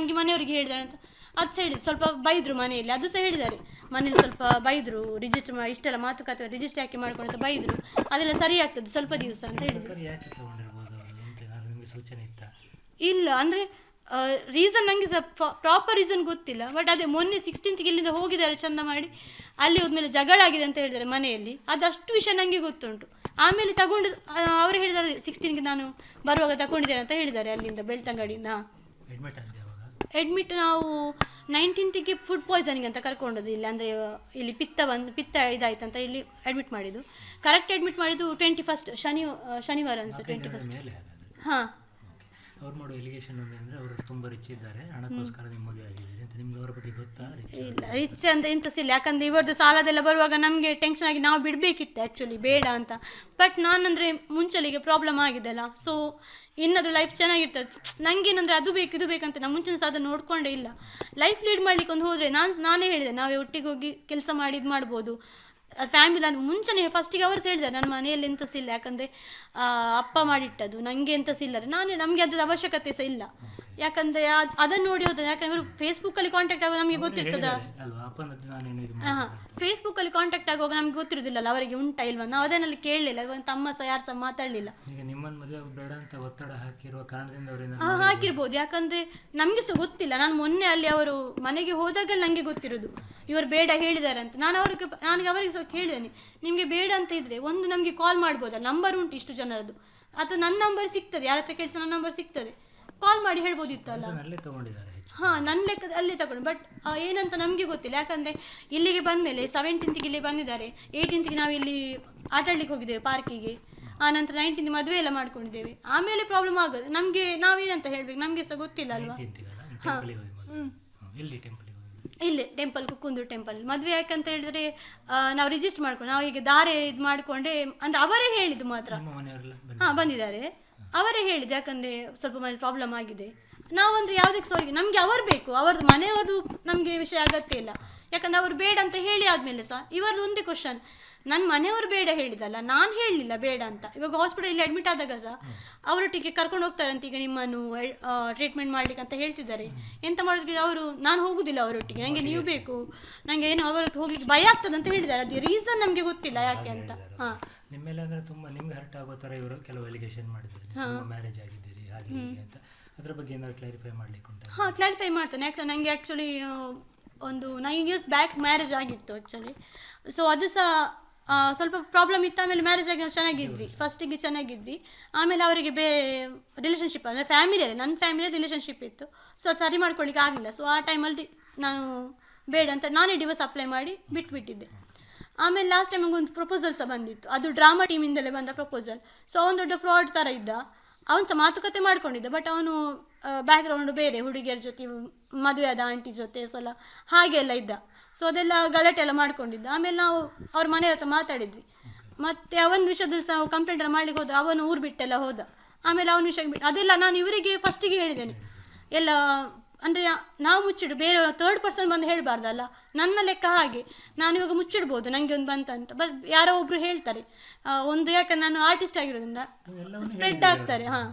ನನಗೆ ಮನೆಯವರಿಗೆ ಹೇಳಿದಾರೆ ಅಂತ ಅದು ಸಹ ಹೇಳಿದ್ರು. ಸ್ವಲ್ಪ ಬೈದರು ಮನೆಯಲ್ಲಿ, ಅದು ಸಹ ಹೇಳಿದ್ದಾರೆ ಮನೇಲಿ ಸ್ವಲ್ಪ ಬೈದರು, ರಿಜಿಸ್ಟರ್ ಇಷ್ಟೆಲ್ಲ ಮಾತುಕತೆ ರಿಜಿಸ್ಟರ್ ಹಾಕಿ ಮಾಡ್ಕೊಂಡು ಅಂತ ಬೈದರು. ಅದೆಲ್ಲ ಸರಿ ಆಗ್ತದೆ ಸ್ವಲ್ಪ ದಿವಸ ಅಂತ ಹೇಳಿದ್ರು. ಇಲ್ಲ ಅಂದರೆ ರೀಸನ್ ನನಗೆ ಸಹ ಪ್ರಾಪರ್ ರೀಸನ್ ಗೊತ್ತಿಲ್ಲ. ಬಟ್ ಅದೇ ಮೊನ್ನೆ 16th ಇಲ್ಲಿಂದ ಹೋಗಿದ್ದಾರೆ ಚಂದ ಮಾಡಿ, ಅಲ್ಲಿ ಹೋದ್ಮೇಲೆ ಜಗಳ ಆಗಿದೆ ಅಂತ ಹೇಳಿದ್ದಾರೆ ಮನೆಯಲ್ಲಿ. ಅದಷ್ಟು ವಿಷಯ ನನಗೆ ಗೊತ್ತುಂಟು. ಆಮೇಲೆ ತಗೊಂಡು ಅವರು ಹೇಳಿದ್ದಾರೆ 16ಗೆ ನಾನು ಬರುವಾಗ ತಗೊಂಡಿದ್ದೇನೆ ಅಂತ ಹೇಳಿದ್ದಾರೆ ಅಲ್ಲಿಂದ ಬೆಳ್ತಂಗಡಿಯಿಂದ. ಅಡ್ಮಿಟ್ ನಾವು 19ಗೆ ಫುಡ್ ಪಾಯ್ಸನಿಂಗ್ ಅಂತ ಕರ್ಕೊಂಡೋದು. ಇಲ್ಲಿ ಅಂದರೆ ಇಲ್ಲಿ ಪಿತ್ತ ಇದಾಯ್ತು ಅಂತ ಇಲ್ಲಿ ಅಡ್ಮಿಟ್ ಮಾಡಿದ್ದು. ಕರೆಕ್ಟ್ ಅಡ್ಮಿಟ್ ಮಾಡಿದ್ದು 21st ಶನಿವಾರ ಅನ್ಸುತ್ತೆ 21st. ಹಾಂ, ಅವ್ರು ಮಾಡೋ ಎಲಿಗೇಷನ್ ಅಂದರೆ ಅವರು ತುಂಬ ರಿಚ್ ಇದ್ದಾರೆ, ಹಣಕ್ಕೋಸ್ಕರ ನಿಮ್ಮ ಮದುವೆ ಆಗಿದೆ ಅಂತ ನಿಮ್ಗೆ ಅವರ ಬಗ್ಗೆ ಗೊತ್ತಾ? ಇಲ್ಲ, ರಿಚ್ ಅಂತ ಎಂತಸಿಲ್ಲ. ಯಾಕಂದರೆ ಇವ್ರದ್ದು ಸಾಲದೆಲ್ಲ ಬರುವಾಗ ನಮಗೆ ಟೆನ್ಷನ್ ಆಗಿ ನಾವು ಬಿಡಬೇಕಿತ್ತು ಆ್ಯಕ್ಚುಲಿ, ಬೇಡ ಅಂತ. ಬಟ್ ನಾನಂದರೆ ಮುಂಚೆಲಿಗೆ ಪ್ರಾಬ್ಲಮ್ ಆಗಿದೆ ಅಲ್ಲ, ಸೊ ಇನ್ನದು ಲೈಫ್ ಚೆನ್ನಾಗಿರ್ತದೆ. ನನಗೇನಂದರೆ ಅದು ಬೇಕು ಇದು ಬೇಕಂತ ನಾನು ಮುಂಚಿನ ಸಹ ಅದನ್ನು ನೋಡಿಕೊಂಡೇ ಇಲ್ಲ. ಲೈಫ್ ಲೀಡ್ ಮಾಡಲಿಕ್ಕೆ ಒಂದು ಹೋದರೆ ನಾನೇ ಹೇಳಿದೆ ನಾವೇ ಒಟ್ಟಿಗೆ ಹೋಗಿ ಕೆಲಸ ಮಾಡಿ ಇದು ಮಾಡ್ಬೋದು. ಫ್ಯಾಮಿಲಿ ನಾನು ಮುಂಚೆನೇ ಫಸ್ಟಿಗೆ ಅವರು ಸಹ ಹೇಳಿದ್ದಾರೆ ನನ್ನ ಮನೆಯಲ್ಲಿ ಎಂತ ಸಹ ಇಲ್ಲ, ಯಾಕಂದರೆ ಅಪ್ಪ ಮಾಡಿಟ್ಟದು ನನಗೆ ಎಂತ ಸಹ ಇಲ್ಲ, ನಮಗೆ ಅದ್ರ ಅವಶ್ಯಕತೆ ಸಹ ಇಲ್ಲ. ಯಾಕಂದರೆ ಅದನ್ನು ನೋಡಿ ಹೋದ, ಯಾಕಂದರೆ ಫೇಸ್ಬುಕ್ಕಲ್ಲಿ ಕಾಂಟ್ಯಾಕ್ಟ್ ಆಗೋದು ನಮಗೆ ಗೊತ್ತಿರ್ತದ. ಹಾಂ, ಫೇಸ್ಬುಕ್ಕಲ್ಲಿ ಕಾಂಟ್ಯಾಕ್ಟ್ ಆಗುವಾಗ ನಮ್ಗೆ ಗೊತ್ತಿರೋದಿಲ್ಲಲ್ಲ ಅವರಿಗೆ ಉಂಟಾ ಇಲ್ವಾ, ನಾವು ಅದನ್ನಲ್ಲಿ ಕೇಳಲಿಲ್ಲ. ಇವಾಗ ತಮ್ಮ ಸಹ ಯಾರು ಸಹ ಮಾತಾಡಲಿಲ್ಲ. ಹಾಂ, ಹಾಕಿರ್ಬೋದು. ಯಾಕಂದರೆ ನಮಗೆ ಸಹ ಗೊತ್ತಿಲ್ಲ. ನಾನು ಮೊನ್ನೆ ಅಲ್ಲಿ ಅವರು ಮನೆಗೆ ಹೋದಾಗ ನನಗೆ ಗೊತ್ತಿರೋದು ಇವರು ಬೇಡ ಹೇಳಿದ್ದಾರೆ ಅಂತ. ನಾನು ಅವರಿಗೆ ಸಹ ಕೇಳಿದ್ದೇನೆ, ನಿಮಗೆ ಬೇಡ ಅಂತ ಇದ್ದರೆ ಒಂದು ನಮಗೆ ಕಾಲ್ ಮಾಡ್ಬೋದಲ್ಲ, ನಂಬರ್ ಉಂಟು ಇಷ್ಟು ಜನರದ್ದು, ಅಥವಾ ನನ್ನ ನಂಬರ್ ಸಿಗ್ತದೆ, ಯಾರ ಹತ್ರ ಕೆಲಸ ನನ್ನ ನಂಬರ್ ಸಿಗ್ತದೆ, ಕಾಲ್ ಮಾಡಿ ಹೇಳ್ಬೋದಿತ್ತಲ್ಲ. ಹಾಂ, ನನ್ನ ಲೆಕ್ಕದ ಅಲ್ಲೇ ತಗೊಂಡು. ಬಟ್ ಏನಂತ ನಮಗೆ ಗೊತ್ತಿಲ್ಲ. ಯಾಕಂದರೆ ಇಲ್ಲಿಗೆ ಬಂದಮೇಲೆ 17th ಇಲ್ಲಿ ಬಂದಿದ್ದಾರೆ, 18th ನಾವು ಇಲ್ಲಿ ಆಟಾಡ್ಲಿಕ್ಕೆ ಹೋಗಿದ್ದೇವೆ ಪಾರ್ಕಿಗೆ, ಆನಂತರ 19th ಮದುವೆ ಎಲ್ಲ ಮಾಡ್ಕೊಂಡಿದ್ದೇವೆ. ಆಮೇಲೆ ಪ್ರಾಬ್ಲಮ್ ಆಗೋದು ನಮಗೆ, ನಾವೇನಂತ ಹೇಳಬೇಕು ನಮಗೆ ಸಹ ಗೊತ್ತಿಲ್ಲ ಅಲ್ವಾ. ಹಾಂ, ಇಲ್ಲಿ ಟೆಂಪಲ್, ಕುಕ್ಕುಂದೂರು ಟೆಂಪಲ್ ಮದುವೆ. ಯಾಕಂತ ಹೇಳಿದರೆ ನಾವು ರಿಜಿಸ್ಟರ್ ಮಾಡ್ಕೊಂಡು ನಾವು ಹೀಗೆ ದಾರೆ ಇದು ಮಾಡಿಕೊಂಡೆ ಅಂದರೆ ಅವರೇ ಹೇಳಿದ್ದು ಮಾತ್ರ. ಹಾಂ, ಬಂದಿದ್ದಾರೆ, ಅವರೇ ಹೇಳಿದ್ದು. ಯಾಕಂದರೆ ಸ್ವಲ್ಪ ಮನೆ ಪ್ರಾಬ್ಲಮ್ ಆಗಿದೆ, ನಾವಂದರೆ ಯಾವುದಕ್ಕೆ ಸಾರಿಗೆ ನಮಗೆ ಅವರು ಬೇಕು, ಅವ್ರದ್ದು ಮನೆಯವ್ರದ್ದು ನಮಗೆ ವಿಷಯ ಅಗತ್ಯ ಇಲ್ಲ. ಯಾಕಂದರೆ ಅವರು ಬೇಡ ಅಂತ ಹೇಳಿ ಆದಮೇಲೆ ಸಹ ಇವರದ್ದು ಒಂದೇ ಕ್ವಶನ್, ನನ್ನ ಮನೆಯವರು ಬೇಡ ಹೇಳಿದಲ್ಲ, ನಾನು ಹೇಳಲಿಲ್ಲ ಬೇಡ ಅಂತ. ಇವಾಗ ಹಾಸ್ಪಿಟಲಲ್ಲಿ ಅಡ್ಮಿಟ್ ಆದಾಗ ಸಹ ಅವರೊಟ್ಟಿಗೆ ಕರ್ಕೊಂಡು ಹೋಗ್ತಾರಂತ, ಈಗ ನಿಮ್ಮನ್ನು ಟ್ರೀಟ್ಮೆಂಟ್ ಮಾಡಲಿಕ್ಕೆ ಅಂತ ಹೇಳ್ತಿದ್ದಾರೆ. ಎಂತ ಮಾಡೋದಕ್ಕೆ ಅವರು, ನಾನು ಹೋಗುದಿಲ್ಲ ಅವರೊಟ್ಟಿಗೆ, ನನಗೆ ನೀವು ಬೇಕು, ನನಗೆ ಏನು ಅವರದ್ದು ಹೋಗ್ಲಿಕ್ಕೆ ಭಯ ಆಗ್ತದೆ ಅಂತ ಹೇಳಿದ್ದಾರೆ. ಅದು ರೀಸನ್ ನಮಗೆ ಗೊತ್ತಿಲ್ಲ ಯಾಕೆ ಅಂತ. ಹಾಂ, ನಿಮ್ಮೆಲ್ಲ ಅಂದರೆ ತುಂಬ ನಿಮ್ಗೆ ಹರ್ಟ್ ಆಗೋ ಥರ ಇವರು ಕೆಲವು ಎಲಿಗೇಷನ್ ಮಾಡಿದ್ದಾರೆ, ಮ್ಯಾರೇಜ್ ಆಗಿದ್ದೀರಿ ಹಾಗೆ ಹೀಗೆ ಅಂತ. ಅದರ ಬಗ್ಗೆ ಏನಾದ್ರು ಕ್ಲಾರಿಫೈ ಮಾಡಲಿಕ್ಕೆ ಉಂಟು? ಹಾಂ, ಕ್ಲಾರಿಫೈ ಮಾಡ್ತೇನೆ. ಯಾಕಂದರೆ ನನಗೆ ಆ್ಯಕ್ಚುಲಿ ಒಂದು 9 years ಬ್ಯಾಕ್ ಮ್ಯಾರೇಜ್ ಆಗಿತ್ತು ಆ್ಯಕ್ಚುಲಿ. ಸೊ ಅದು ಸಹ ಸ್ವಲ್ಪ ಪ್ರಾಬ್ಲಮ್ ಇತ್ತು. ಆಮೇಲೆ ಮ್ಯಾರೇಜ್ ಆಗಿ ನಾವು ಚೆನ್ನಾಗಿದ್ವಿ, ಫಸ್ಟಿಗೆ ಚೆನ್ನಾಗಿದ್ವಿ. ಆಮೇಲೆ ಅವರಿಗೆ ರಿಲೇಷನ್ಶಿಪ್ ಅಂದರೆ ಫ್ಯಾಮಿಲಿಯಲ್ಲಿ, ನನ್ನ ಫ್ಯಾಮಿಲಿಯಲ್ಲಿ ರಿಲೇಷನ್ಶಿಪ್ ಇತ್ತು. ಸೊ ಅದು ಸರಿ ಮಾಡ್ಕೊಳ್ಳಿಕ್ಕೆ ಆಗಲಿಲ್ಲ. ಸೊ ಆ ಟೈಮಲ್ಲಿ ನಾನು ಬೇಡ ಅಂತ ನಾನೇ ಡಿವೋರ್ಸ್ ಅಪ್ಲೈ ಮಾಡಿ ಬಿಟ್ಬಿಟ್ಟಿದ್ದೆ. ಆಮೇಲೆ ಲಾಸ್ಟ್ ಟೈಮ್ ನನಗೊಂದು ಪ್ರಪೋಸಲ್ ಸಹ ಬಂದಿತ್ತು, ಅದು ಡ್ರಾಮಾ ಟೀಮಿಂದಲೇ ಬಂದ ಪ್ರಪೋಸಲ್. ಸೊ ಅವನು ದೊಡ್ಡ ಫ್ರಾಡ್ ಥರ ಇದ್ದ, ಅವನು ಸಹ ಮಾತುಕತೆ ಮಾಡ್ಕೊಂಡಿದ್ದ. ಬಟ್ ಅವನು ಬ್ಯಾಕ್ಗ್ರೌಂಡು ಬೇರೆ, ಹುಡುಗಿಯರ ಜೊತೆ, ಮದುವೆ ಆದ ಆಂಟಿ ಜೊತೆ ಸಲ ಹಾಗೆಲ್ಲ ಇದ್ದ. ಸೊ ಅದೆಲ್ಲ ಗಲಾಟೆ ಎಲ್ಲ ಮಾಡ್ಕೊಂಡಿದ್ದ. ಆಮೇಲೆ ನಾವು ಅವ್ರ ಮನೆ ಹತ್ರ ಮಾತಾಡಿದ್ವಿ. ಮತ್ತು ಅವನ ವಿಷಯದಲ್ಲಿ ಸಹ ಕಂಪ್ಲೇಂಟ್ ಎಲ್ಲ ಮಾಡ್ಲಿಕ್ಕೆ ಹೋದ, ಅವನು ಊರು ಬಿಟ್ಟೆಲ್ಲ ಹೋದ. ಆಮೇಲೆ ಅವನ ವಿಷಯ ಬಿಟ್ಟು ಅದೆಲ್ಲ ನಾನು ಇವರಿಗೆ ಫಸ್ಟಿಗೆ ಹೇಳಿದ್ದೇನೆ ಎಲ್ಲ. ಅಂದರೆ ನಾವು ಮುಚ್ಚಿಡು, ಬೇರೆ ಥರ್ಡ್ ಪರ್ಸನ್ ಬಂದು ಹೇಳಬಾರ್ದಲ್ಲ. ನನ್ನ ಲೆಕ್ಕ ಹಾಗೆ, ನಾನು ಇವಾಗ ಮುಚ್ಚಿಡ್ಬೋದು ನನಗೆ ಒಂದು ಬಂತಂತ. ಬಟ್ ಯಾರೋ ಒಬ್ಬರು ಹೇಳ್ತಾರೆ ಒಂದು, ಯಾಕಂದ್ರೆ ನಾನು ಆರ್ಟಿಸ್ಟ್ ಆಗಿರೋದ್ರಿಂದ ಸ್ಪ್ರೆಡ್ ಆಗ್ತಾರೆ. ಹಾಂ,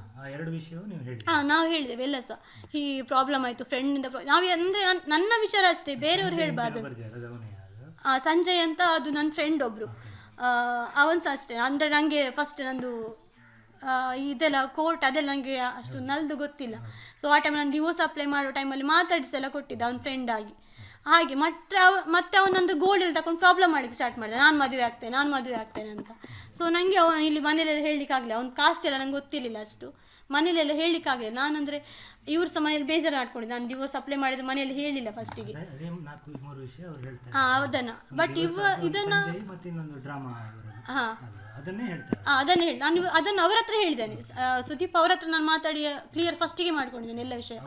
ಹಾಂ, ನಾವು ಹೇಳಿದ್ದೇವೆ ಎಲ್ಲ ಸಹ. ಈ ಪ್ರಾಬ್ಲಮ್ ಆಯಿತು ಫ್ರೆಂಡಿಂದ. ನಾವು ಅಂದರೆ ನನ್ನ ವಿಚಾರ ಅಷ್ಟೇ, ಬೇರೆಯವ್ರು ಹೇಳಬಾರ್ದು. ಸಂಜಯ್ ಅಂತ, ಅದು ನನ್ನ ಫ್ರೆಂಡ್ ಒಬ್ಬರು, ಅವನು ಸಹ ಅಷ್ಟೇ. ಅಂದರೆ ನನಗೆ ಫಸ್ಟ್ ನಂದು ಇದೆಲ್ಲ ಕೋರ್ಟ್ ಅದೆಲ್ಲ ನನಗೆ ಅಷ್ಟು ನಲ್ದು ಗೊತ್ತಿಲ್ಲ. ಸೊ ಆ ಟೈಮ್ ನಾನು ಡಿವೋರ್ಸ್ ಅಪ್ಲೈ ಮಾಡೋ ಟೈಮಲ್ಲಿ ಮಾತಾಡಿಸೆಲ್ಲ ಕೊಟ್ಟಿದ್ದ ಅವನ ಫ್ರೆಂಡ್ ಆಗಿ. ಹಾಗೆ ಮತ್ತೆ ಅವನೊಂದು ಗೋಲ್ಡ್ ತಗೊಂಡು ಪ್ರಾಬ್ಲಮ್ ಮಾಡಿಕ್ಕೆ ಸ್ಟಾರ್ಟ್ ಮಾಡಿದೆ, ನಾನು ಮದುವೆ ಆಗ್ತೇನೆ ಅಂತ. ಸೊ ನನಗೆ ಇಲ್ಲಿ ಮನೇಲೆಲ್ಲ ಹೇಳಲಿಕ್ಕಾಗಲಿಲ್ಲ, ಅವ್ನ ಕಾಸ್ಟ್ ಎಲ್ಲ ನಂಗೆ ಗೊತ್ತಿರಲಿಲ್ಲ ಅಷ್ಟು, ಮನೇಲೆಲ್ಲ ಹೇಳಲಿಕ್ಕಾಗಲಿಲ್ಲ. ನಾನಂದರೆ ಇವ್ರು ಸಹ ಮನೇಲಿ ಬೇಜಾರು ಮಾಡ್ಕೊಂಡಿದ್ದೆ, ನಾನು ಡಿವೋರ್ಸ್ ಅಪ್ಲೈ ಮಾಡಿದ್ದು ಮನೇಲಿ ಹೇಳಲಿಲ್ಲ ಫಸ್ಟಿಗೆ. ಹಾಂ, ಅದನ್ನು. ಬಟ್ ಇದನ್ನು ಹಾಂ, ಅದನ್ನೇ ಹೇಳಿ ನಾನು ಅದನ್ನು ಅವರ ಹತ್ರ ಹೇಳಿದ್ದೇನೆ, ಸುದೀಪ್ ಅವ್ರ ಹತ್ರ ನಾನು ಮಾತಾಡಿ ಕ್ಲಿಯರ್ ಫಸ್ಟಿಗೆ ಮಾಡ್ಕೊಂಡಿದ್ದೇನೆ ಎಲ್ಲ ವಿಷಯ.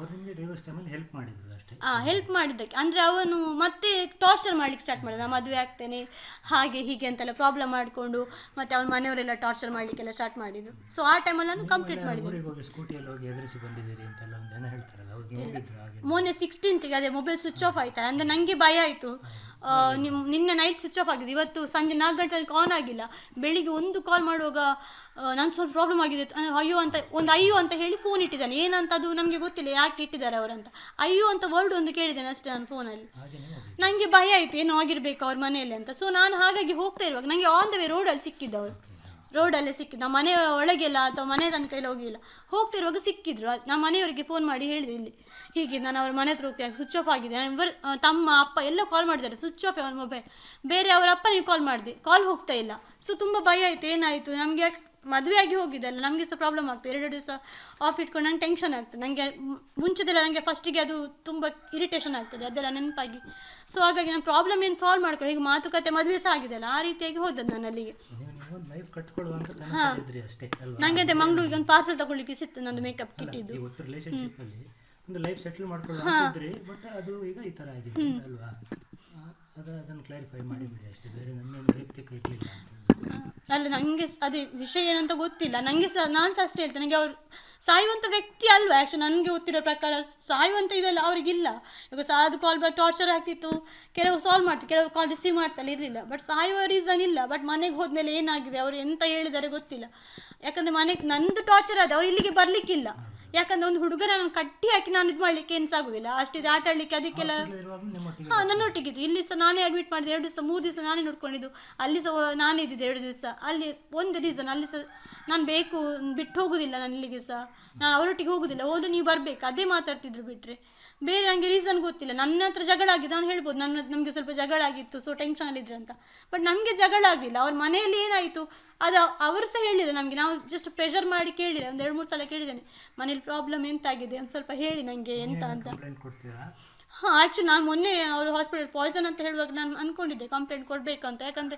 ಹೆಲ್ಪ್ ಮಾಡಿದ್ದಕ್ಕೆ ಅಂದರೆ ಅವನು ಮತ್ತೆ ಟಾರ್ಚರ್ ಮಾಡ್ಲಿಕ್ಕೆ ಸ್ಟಾರ್ಟ್ ಮಾಡಿದ, ನಾನು ಮದುವೆ ಆಗ್ತೇನೆ ಹಾಗೆ ಹೀಗೆ ಅಂತೆಲ್ಲ ಪ್ರಾಬ್ಲಮ್ ಮಾಡಿಕೊಂಡು, ಮತ್ತು ಅವನ ಮನೆಯವರೆಲ್ಲ ಟಾರ್ಚರ್ ಮಾಡಲಿಕ್ಕೆಲ್ಲ ಸ್ಟಾರ್ಟ್ ಮಾಡಿದ್ರು. ಸೊ ಆ ಟೈಮಲ್ಲಿ ನಾನು ಕಂಪ್ಲೀಟ್ ಮಾಡಿದ್ದೆ. ಮೊನ್ನೆ 16th ಅದೇ ಮೊಬೈಲ್ ಸ್ವಿಚ್ ಆಫ್ ಆಯ್ತಲ್ಲ, ಅಂದರೆ ನನಗೆ ಭಯ ಆಯಿತು. ನಿನ್ನೆ ನೈಟ್ ಸ್ವಿಚ್ ಆಫ್ ಆಗಿದೆ, ಇವತ್ತು ಸಂಜೆ 4 ಗಂಟೆ ತನಕ ಆನ್ ಆಗಿಲ್ಲ, ಬೆಳಿಗ್ಗೆ ಒಂದು ಕಾಲ್ ಮಾಡುವಾಗ ನಂಗೆ ಸ್ವಲ್ಪ ಪ್ರಾಬ್ಲಮ್ ಆಗಿದೆ ಅಯ್ಯೋ ಅಂತ ಹೇಳಿ ಫೋನ್ ಇಟ್ಟಿದ್ದಾನೆ. ಏನಂತ ಅದು ನಮಗೆ ಗೊತ್ತಿಲ್ಲ ಯಾಕೆ ಇಟ್ಟಿದ್ದಾರೆ ಅವರಂತ. ಅಯ್ಯೋ ಅಂತ ವರ್ಡ್ ಒಂದು ಕೇಳಿದ್ದೇನೆ ಅಷ್ಟೇ ನಾನು ಫೋನಲ್ಲಿ. ನನಗೆ ಭಯ ಆಯಿತು ಏನೋ ಆಗಿರಬೇಕು ಅವ್ರ ಮನೆಯಲ್ಲಿ ಅಂತ. ಸೊ ನಾನು ಹಾಗಾಗಿ ಹೋಗ್ತಾ ಇರುವಾಗ ನನಗೆ ಆನ್ ದ ವೇ ರೋಡಲ್ಲಿ ಸಿಕ್ಕಿದ್ದವರು, ರೋಡಲ್ಲೇ ಸಿಕ್ಕಿದ್ದು. ನಮ್ಮ ಮನೆ ಒಳಗೆಲ್ಲ ಅಥವಾ ಮನೆ ತನಕ ಎಲ್ಲ ಹೋಗಿಲ್ಲ, ಹೋಗ್ತಿರುವಾಗ ಸಿಕ್ಕಿದ್ರು. ನಮ್ಮ ಮನೆಯವರಿಗೆ ಫೋನ್ ಮಾಡಿ ಹೇಳಿದೆ, ಇಲ್ಲಿ ಹೀಗೆ ನಾನು ಅವ್ರ ಮನೆ ಹತ್ರ ಹೋಗ್ತೀನಿ, ಸ್ವಿಚ್ ಆಫ್ ಆಗಿದೆ. ತಮ್ಮ ಅಪ್ಪ ಎಲ್ಲ ಕಾಲ್ ಮಾಡಿದ್ದಾರೆ, ಸ್ವಿಚ್ ಆಫ್ ಅವನ ಮೊಬೈಲ್. ಬೇರೆ ಅವರ ಅಪ್ಪನಿಗೆ ಕಾಲ್ ಮಾಡಿದೆ, ಕಾಲ್ ಹೋಗ್ತಾ ಇಲ್ಲ. ಸೊ ತುಂಬ ಭಯ ಆಯಿತು, ಏನಾಯಿತು ನಮಗೆ, ಮದುವೆ ಆಗಿ ಹೋಗಿದ್ದಲ್ಲ, ನಮಗೆ ಸಹ ಪ್ರಾಬ್ಲಮ್ ಆಗ್ತದೆ. 2 ದಿವಸ ಆಫ್ ಇಟ್ಕೊಂಡು ನಂಗೆ ಟೆನ್ಷನ್ ಆಗ್ತದೆ. ನನಗೆ ಮುಂಚೆದೆಲ್ಲ ನನಗೆ ಫಸ್ಟಿಗೆ ಅದು ತುಂಬ ಇರಿಟೇಷನ್ ಆಗ್ತದೆ ಅದೆಲ್ಲ ನೆನಪಾಗಿ. ಸೊ ಹಾಗಾಗಿ ನಾನು ಪ್ರಾಬ್ಲಮ್ ಏನು ಸಾಲ್ವ್ ಮಾಡ್ಕೊಂಡು ಈಗ ಮಾತುಕತೆ ಮದುವೆ ಸಹ ಆಗಿದೆಲ್ಲ ಆ ರೀತಿಯಾಗಿ ಹೋದದ್ದು ನಾನು ಅಲ್ಲಿಗೆ. ಹಾಂ, ನನಗೆ ಅದೇ ಮಂಗಳೂರಿಗೆ ಒಂದು ಪಾರ್ಸೆಲ್ ತಗೊಳ್ಳಿಕ್ಕೆ ಸಿಕ್ತು, ನಂದು ಮೇಕಪ್ ಕಿಟ್ ಇದ್ದು. ಒಂದು ಲೈಫ್ ಸೆಟಲ್ ಮಾಡ್ಕೊಳ್ಳೋದಿದ್ರೆ, ಬಟ್ ಅದು ಈಗ ಈ ಥರ ಆಗಿದೆ ಅಲ್ವಾ, ಅದನ್ನು ಕ್ಲಾರಿಫೈ ಮಾಡಿಬಿಡಿ ಅಷ್ಟೇ, ಬೇರೆ ನಮ್ಮೇನು ವೈಯಕ್ತಿಕ ಇರಲಿಲ್ಲ ಅಲ್ಲ. ನನಗೆ ಅದೇ ವಿಷಯ ಏನಂತ ಗೊತ್ತಿಲ್ಲ, ನನಗೆ ಸಹ ನಾನು ಸಹ ಅಷ್ಟೇ ಹೇಳ್ತೇನೆ. ನನಗೆ ಅವ್ರು ಸಾಯುವಂಥ ವ್ಯಕ್ತಿ ಅಲ್ವಾ ಆ್ಯಕ್ಚುಲಿ, ನನಗೆ ಗೊತ್ತಿರೋ ಪ್ರಕಾರ ಸಾಯುವಂಥ ಇದೆಲ್ಲ ಅವ್ರಿಗಿಲ್ಲ. ಈಗ ಅದು ಕಾಲ್ ಟಾರ್ಚರ್ ಆಗ್ತಿತ್ತು, ಕೆಲವು ಸಾಲ್ವ್ ಮಾಡ್ತಿತ್ತು, ಕೆಲವು ಕಾಲ್ ರಿಸೀವ್ ಮಾಡ್ತಲ್ಲ ಇರಲಿಲ್ಲ. ಬಟ್ ಸಾಯುವ ರೀಸನ್ ಇಲ್ಲ. ಬಟ್ ಮನೆಗೆ ಹೋದ್ಮೇಲೆ ಏನಾಗಿದೆ, ಅವ್ರು ಎಂತ ಹೇಳಿದ್ದಾರೆ ಗೊತ್ತಿಲ್ಲ. ಯಾಕಂದರೆ ಮನೆಗೆ ನಂದು ಟಾರ್ಚರ್ ಆದ, ಅವ್ರು ಇಲ್ಲಿಗೆ ಬರಲಿಕ್ಕಿಲ್ಲ. ಯಾಕಂದರೆ ಒಂದು ಹುಡುಗರ ನಾನು ಕಟ್ಟಿ ಹಾಕಿ ನಾನು ಇದು ಮಾಡಲಿಕ್ಕೆ ಏನು ಸಾಗೋದಿಲ್ಲ, ಅಷ್ಟಿದೆ ಆಟ ಆಡಲಿಕ್ಕೆ ಅದಕ್ಕೆಲ್ಲ. ಹಾಂ, ನನ್ನೊಟ್ಟಿಗಿದ್ದು ಇಲ್ಲಿ ಸಹ ನಾನೇ ಅಡ್ಮಿಟ್ ಮಾಡಿದೆ, 2 ದಿವಸ 3 ದಿವಸ ನಾನೇ ನೋಡ್ಕೊಂಡಿದ್ದು. ಅಲ್ಲಿ ಸಹ ನಾನೇ ಇದ್ದಿದ್ದೆ 2 ದಿವಸ. ಅಲ್ಲಿ ಒಂದು ರೀಸನ್, ಅಲ್ಲಿ ಸಹ ನಾನು ಬೇಕು, ಬಿಟ್ಟು ಹೋಗೋದಿಲ್ಲ ನಾನು ಇಲ್ಲಿಗೆ ಸಹ, ನಾನು ಅವರೊಟ್ಟಿಗೆ ಹೋಗೋದಿಲ್ಲ, ಹೋದ್ರೆ ನೀವು ಬರಬೇಕು ಅದೇ ಮಾತಾಡ್ತಿದ್ರು. ಬಿಟ್ಟರೆ ಬೇರೆ ನನಗೆ ರೀಸನ್ ಗೊತ್ತಿಲ್ಲ. ನನ್ನ ಹತ್ರ ಜಗಳ ಆಗಿದೆ, ನಾನು ಹೇಳ್ಬೋದು ನಮಗೆ ಸ್ವಲ್ಪ ಜಗಳ ಆಗಿತ್ತು, ಸೊ ಟೆನ್ಷನಲ್ಲಿದ್ದರೆ ಅಂತ. ಬಟ್ ನಮಗೆ ಜಗಳ ಆಗಲಿಲ್ಲ. ಅವ್ರ ಮನೆಯಲ್ಲಿ ಏನಾಯಿತು ಅದು ಅವರು ಸಹ ಹೇಳಿಲ್ಲ ನಮಗೆ, ನಾವು ಜಸ್ಟ್ ಪ್ರೆಷರ್ ಮಾಡಿ ಕೇಳಿಲ್ಲ. ಒಂದು 2-3 ಸಲ ಕೇಳಿದ್ದೇನೆ, ಮನೇಲಿ ಪ್ರಾಬ್ಲಮ್ ಎಂತಾಗಿದೆ ಒಂದು ಸ್ವಲ್ಪ ಹೇಳಿ ನನಗೆ ಎಂತ ಅಂತ. ಹಾಂ, ಆ್ಯಕ್ಚುಲಿ ನಾನು ಮೊನ್ನೆ ಅವರು ಹಾಸ್ಪಿಟಲ್ ಪಾಯ್ಸನ್ ಅಂತ ಹೇಳುವಾಗ ನಾನು ಅಂದ್ಕೊಂಡಿದ್ದೆ ಕಂಪ್ಲೇಂಟ್ ಕೊಡಬೇಕಂತ. ಯಾಕಂದರೆ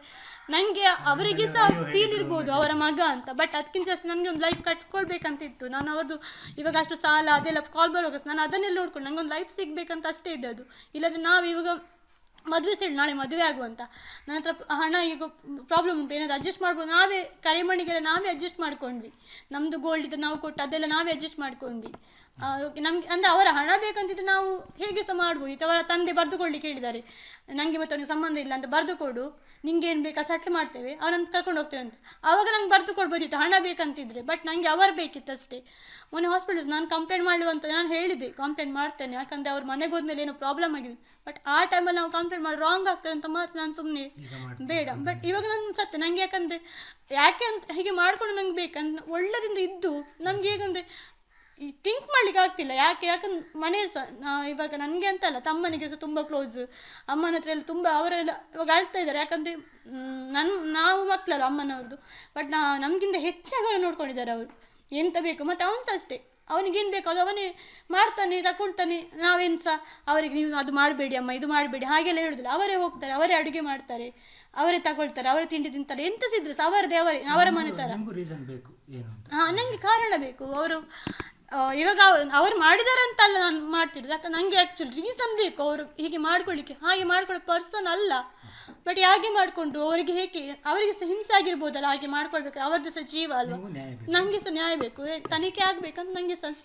ನನಗೆ ಅವರಿಗೆ ಸಹ ಫೀಲ್ ಇರ್ಬೋದು ಅವರ ಮಗ ಅಂತ. ಬಟ್ ಅದಕ್ಕಿಂತ ಜಾಸ್ತಿ ನನಗೆ ಒಂದು ಲೈಫ್ ಕಟ್ಕೊಳ್ಬೇಕಂತಿತ್ತು. ನಾನು ಅವ್ರದ್ದು ಇವಾಗ ಅಷ್ಟು ಸಾಲ ಅದೆಲ್ಲ ಕಾಲ್ ಬರುವಾಗ ನಾನು ಅದನ್ನೆಲ್ಲ ನೋಡ್ಕೊಂಡು ನನಗೆ ಒಂದು ಲೈಫ್ ಸಿಗಬೇಕಂತ ಅಷ್ಟೇ ಇದ್ದದ್ದು. ಇಲ್ಲಾಂದರೆ ನಾವು ಇವಾಗ ಮದುವೆ ಸೈಡ್ ನಾಳೆ ಮದುವೆ ಆಗುವಂತ, ನನ್ನ ಹತ್ರ ಹಣ ಈಗ ಪ್ರಾಬ್ಲಮ್ ಉಂಟು, ಏನಾದರೂ ಅಡ್ಜಸ್ಟ್ ಮಾಡ್ಬೋದು. ನಾವೇ ಕರೆಮಣಿಗೆಲ್ಲ ನಾವೇ ಅಡ್ಜಸ್ಟ್ ಮಾಡ್ಕೊಂಡ್ವಿ. ನಮ್ಮದು ಗೋಲ್ಡ್ ಇದ್ದು ನಾವು ಕೊಟ್ಟು ಅದೆಲ್ಲ ನಾವೇ ಅಡ್ಜಸ್ಟ್ ಮಾಡ್ಕೊಂಡ್ವಿ. ನಮಗೆ ಅಂದರೆ ಅವರ ಹಣ ಬೇಕಂತಿದ್ರೆ ನಾವು ಹೇಗೆ ಸಹ ಮಾಡ್ಬೋದು. ಅವರ ತಂದೆ ಬರೆದುಕೊಳ್ಳಿಕ್ಕೆ ಹೇಳಿದ್ದಾರೆ, ನನಗೆ ಮತ್ತು ಅವನಿಗೆ ಸಂಬಂಧ ಇಲ್ಲ ಅಂತ ಬರೆದು ಕೊಡು, ನಿಂಗೆ ಏನು ಬೇಕಾ ಸೆಟ್ಲ್ ಮಾಡ್ತೇವೆ, ಅವರನ್ನು ಕರ್ಕೊಂಡು ಹೋಗ್ತೇವೆ ಅಂತ. ಆವಾಗ ನಂಗೆ ಬರೆದು ಕೊಡ್ಬೋದಿತ್ತು ಹಣ ಬೇಕಂತಿದ್ರೆ. ಬಟ್ ನನಗೆ ಅವರು ಬೇಕಿತ್ತು ಅಷ್ಟೇ. ಮೊನ್ನೆ ಹಾಸ್ಪಿಟಲ್ಸ್ ನಾನು ಕಂಪ್ಲೇಂಟ್ ಮಾಡುವಂತ ನಾನು ಹೇಳಿದೆ, ಕಂಪ್ಲೇಂಟ್ ಮಾಡ್ತೇನೆ, ಯಾಕಂದರೆ ಅವ್ರ ಮನೆಗೆ ಹೋದ್ಮೇಲೆ ಏನೋ ಪ್ರಾಬ್ಲಮ್ ಆಗಿದೆ. ಬಟ್ ಆ ಟೈಮಲ್ಲಿ ನಾವು ಕಂಪ್ಲೇಂಟ್ ಮಾಡಿ ರಾಂಗ್ ಆಗ್ತದೆ ಅಂತ ಮಾತ್ರ ನಾನು ಸುಮ್ಮನೆ ಬೇಡ. ಬಟ್ ಇವಾಗ ನಾನು ಸತ್ಯ ನನಗೆ ಯಾಕೆ ಅಂತ ಹೀಗೆ ಮಾಡ್ಕೊಂಡು ನಂಗೆ ಬೇಕಂತ ಒಳ್ಳೆದಿಂದ ಇದ್ದು ನಮ್ಗೆ ಹೇಗಂದರೆ ಥಿಂಕ್ ಮಾಡ್ಲಿಕ್ಕೆ ಆಗ್ತಿಲ್ಲ. ಯಾಕಂದ್ರೆ ಮನೆ ಸಹ ಇವಾಗ ನನಗೆ ಅಂತಲ್ಲ, ತಮ್ಮನಿಗೆ ಸಹ ತುಂಬ ಕ್ಲೋಸ್, ಅಮ್ಮನ ಹತ್ರ ಎಲ್ಲ ತುಂಬ ಅವರೆಲ್ಲ ಇವಾಗ ಆಳ್ತಾ ಇದ್ದಾರೆ. ಯಾಕಂದರೆ ನಾವು ಮಕ್ಕಳಲ್ಲ ಅಮ್ಮನವ್ರದ್ದು. ಬಟ್ ನಮಗಿಂತ ಹೆಚ್ಚಾಗಿ ಅವ್ರು ನೋಡ್ಕೊಂಡಿದ್ದಾರೆ. ಅವರು ಎಂತ ಬೇಕು ಮತ್ತು ಅವನು ಸಹ ಅಷ್ಟೇ, ಅವನಿಗೇನು ಬೇಕು ಅದು ಅವನೇ ಮಾಡ್ತಾನೆ, ತಗೊಳ್ತಾನೆ. ನಾವೇನು ಸಹ ಅವರಿಗೆ ನೀವು ಅದು ಮಾಡಬೇಡಿ ಅಮ್ಮ, ಇದು ಮಾಡಬೇಡಿ ಹಾಗೆಲ್ಲ ಹೇಳೋದಿಲ್ಲ. ಅವರೇ ಹೋಗ್ತಾರೆ, ಅವರೇ ಅಡುಗೆ ಮಾಡ್ತಾರೆ, ಅವರೇ ತಗೊಳ್ತಾರೆ, ಅವರೇ ತಿಂಡಿ ತಿಂತಾರೆ, ಎಂತ ಸಿದ್ರು ಸಹ ಅವರದೇ ಅವರ ಮನೆ ಥರ. ಹಾಂ, ನನಗೆ ಕಾರಣ ಬೇಕು. ಅವರು ಇವಾಗ ಅವ್ರು ಮಾಡಿದಾರೆ ಅಂತಲ್ಲ ನಾನು ಮಾಡ್ತಿರೋದು. ಯಾಕಂದ್ರೆ ನನಗೆ ಆ್ಯಕ್ಚುಲಿ ರೀಸನ್ ಬೇಕು ಅವರು ಹೀಗೆ ಮಾಡ್ಕೊಳ್ಳಿಕ್ಕೆ. ಹಾಗೆ ಮಾಡ್ಕೊಳ್ಳೋ ಪರ್ಸನ್ ಅಲ್ಲ. ಬಟ್ ಹಾಗೆ ಮಾಡಿಕೊಂಡು ಅವರಿಗೆ ಹೇಗೆ ಅವರಿಗೆ ಸಹ ಹಿಂಸೆ ಆಗಿರ್ಬೋದಲ್ಲ, ಹಾಗೆ ಮಾಡ್ಕೊಳ್ಬೇಕು. ಅವ್ರದ್ದು ಸಹ ಜೀವ ಅಲ್ವಾ, ನನಗೆ ಸಹ ನ್ಯಾಯ ಬೇಕು, ತನಿಖೆ ಆಗಬೇಕಂತ ನನಗೆ ಸಹ